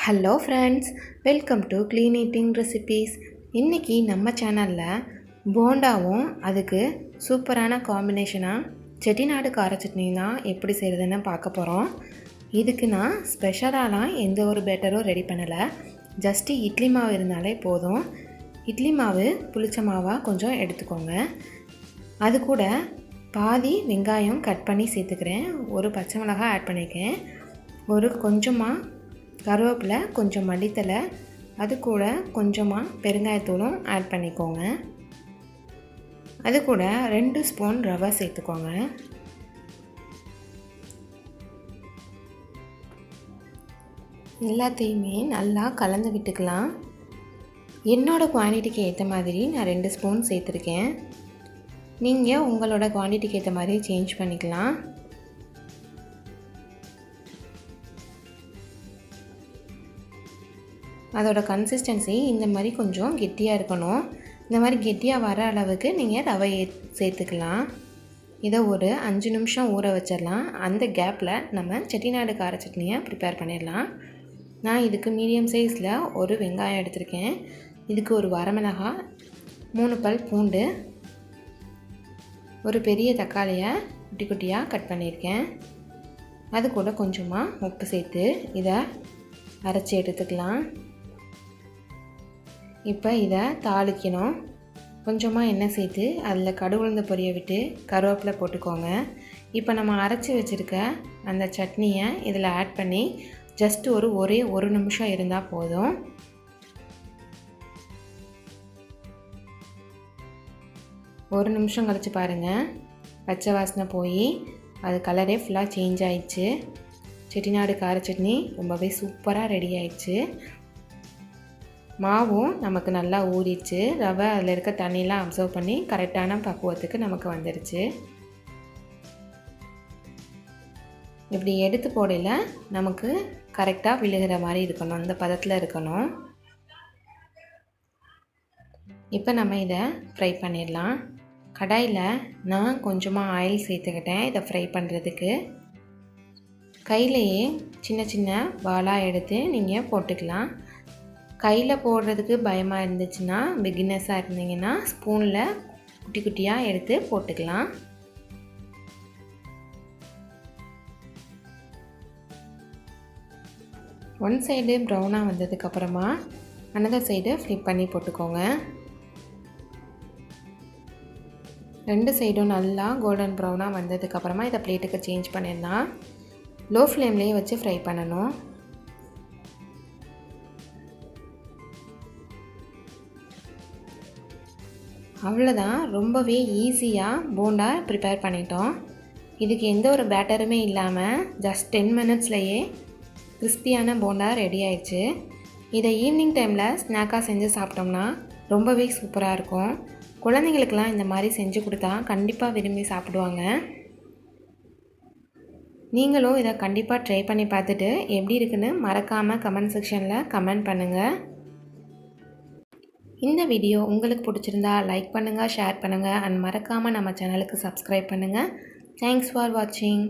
Hello friends, welcome to clean eating recipes. இன்றைக்கி நம்ம சேனலில் போண்டாவும் அதுக்கு சூப்பரான காம்பினேஷனாக செட்டிநாடு கார சட்னி தான் எப்படி செய்கிறதுன்னு பார்க்க போகிறோம். இதுக்கு நான் ஸ்பெஷலாலாம் எந்த ஒரு பேட்டரும் ரெடி பண்ணலை. ஜஸ்ட்டு இட்லி மாவு இருந்தாலே போதும். இட்லி மாவு புளிச்ச மாவாக கொஞ்சம் எடுத்துக்கோங்க. அது கூட பாதி வெங்காயம் கட் பண்ணி சேர்த்துக்கிறேன். ஒரு பச்சை மிளகாய் ஆட் பண்ணியிருக்கேன். ஒரு கொஞ்சமாக கருவேப்பிலை, கொஞ்சம் மல்லித்தலை, அது கூட கொஞ்சமாக பெருங்காயத்தூளும் ஆட் பண்ணிக்கோங்க. அது கூட 2 ஸ்பூன் ரவை சேர்த்துக்கோங்க. எல்லாத்தையுமே நல்லா கலந்து விட்டுக்கலாம். என்னோடய குவான்டிட்டிக்கு ஏற்ற மாதிரி நான் 2 ஸ்பூன் சேர்த்துருக்கேன். நீங்கள் உங்களோட குவான்டிட்டிக்கு ஏற்ற மாதிரி சேஞ்ச் பண்ணிக்கலாம். அதோட கன்சிஸ்டன்சி இந்த மாதிரி கொஞ்சம் கெட்டியாக இருக்கணும். இந்த மாதிரி கெட்டியாக வர அளவுக்கு நீங்கள் ரவையை சேர்த்துக்கலாம். இதை ஒரு 5 நிமிஷம் ஊற வச்சிடலாம். அந்த கேப்பில் நம்ம செட்டிநாடு கார சட்னியை ப்ரிப்பேர் பண்ணிடலாம். நான் இதுக்கு மீடியம் சைஸில் ஒரு வெங்காயம் எடுத்திருக்கேன். இதுக்கு ஒரு வரமிளகாய், 3 பல் பூண்டு, ஒரு பெரிய தக்காளியை குட்டி குட்டியாக கட் பண்ணியிருக்கேன். அது கூட கொஞ்சமாக உப்பு சேர்த்து இதை அரைச்சி எடுத்துக்கலாம். இப்போ இதை தாளிக்கணும். கொஞ்சமாக எண்ணெய் சேர்த்து அதில் கடுகு உளுந்து பொரிய விட்டு கருவேப்பிலை போட்டுக்கோங்க. இப்போ நம்ம அரைச்சி வச்சுருக்க அந்த சட்னியை இதில் ஆட் பண்ணி ஜஸ்ட் ஒரே ஒரு நிமிஷம் இருந்தால் போதும். ஒரு நிமிஷம் கழித்து பாருங்கள், பச்சை வாசனை போய் அது கலரே ஃபுல்லாக சேஞ்ச் ஆயிடுச்சு. செட்டிநாடு கார சட்னி ரொம்பவே சூப்பராக ரெடி ஆயிடுச்சு. மாவும் நமக்கு நல்லா ஊறிடுச்சு. ரவை அதில் இருக்க தண்ணியெலாம் அப்சர்வ் பண்ணி கரெக்டான பக்குவத்துக்கு நமக்கு வந்துடுச்சு. இப்படி எடுத்து போடையில் நமக்கு கரெக்டாக விழுகிற மாதிரி இருக்கணும், அந்த பதத்தில் இருக்கணும். இப்போ நம்ம இதை ஃப்ரை பண்ணிடலாம். கடாயில் நான் கொஞ்சமாக ஆயில் சேர்த்துக்கிட்டேன் இதை ஃப்ரை பண்ணுறதுக்கு. கையிலையே சின்ன சின்ன பாலாக எடுத்து நீங்கள் போட்டுக்கலாம். கையில் போடுறதுக்கு பயமாக இருந்துச்சுன்னா, பிகினர்ஸாக இருந்தீங்கன்னா ஸ்பூனில் குட்டி குட்டியாக எடுத்து போட்டுக்கலாம். ஒன் சைடு ப்ரௌனாக வந்ததுக்கப்புறமா அனதர் சைடு ஃப்ளிப் பண்ணி போட்டுக்கோங்க. 2 சைடும் நல்லா கோல்டன் ப்ரௌனாக வந்ததுக்கப்புறமா இதை பிளேட்டுக்கு சேஞ்ச் பண்ணிடலாம். லோ ஃப்ளேம்லேயே வச்சு ஃப்ரை பண்ணணும். அவ்வளோதான், ரொம்பவே ஈஸியாக போண்டா ப்ரிப்பேர் பண்ணிட்டோம். இதுக்கு எந்த ஒரு பேட்டருமே இல்லாமல் ஜஸ்ட் 10 மினிட்ஸ்லையே கிறிஸ்பியான போண்டா ரெடி ஆயிடுச்சு. இதை ஈவினிங் டைமில் ஸ்நாக்காக செஞ்சு சாப்பிட்டோம்னா ரொம்பவே சூப்பராக இருக்கும். குழந்தைங்களுக்கெல்லாம் இந்த மாதிரி செஞ்சு கொடுத்தா கண்டிப்பாக விரும்பி சாப்பிடுவாங்க. நீங்களும் இதை கண்டிப்பாக ட்ரை பண்ணி பார்த்துட்டு எப்படி இருக்குன்னு மறக்காமல் கமெண்ட் செக்ஷனில் கமெண்ட் பண்ணுங்கள். இந்த வீடியோ உங்களுக்கு பிடிச்சிருந்தா லைக் பண்ணுங்கள், ஷேர் பண்ணுங்கள் அண்ட் மறக்காமல் நம்ம சேனலுக்கு சப்ஸ்கிரைப் பண்ணுங்கள். தேங்க்ஸ் ஃபார் வாட்சிங்.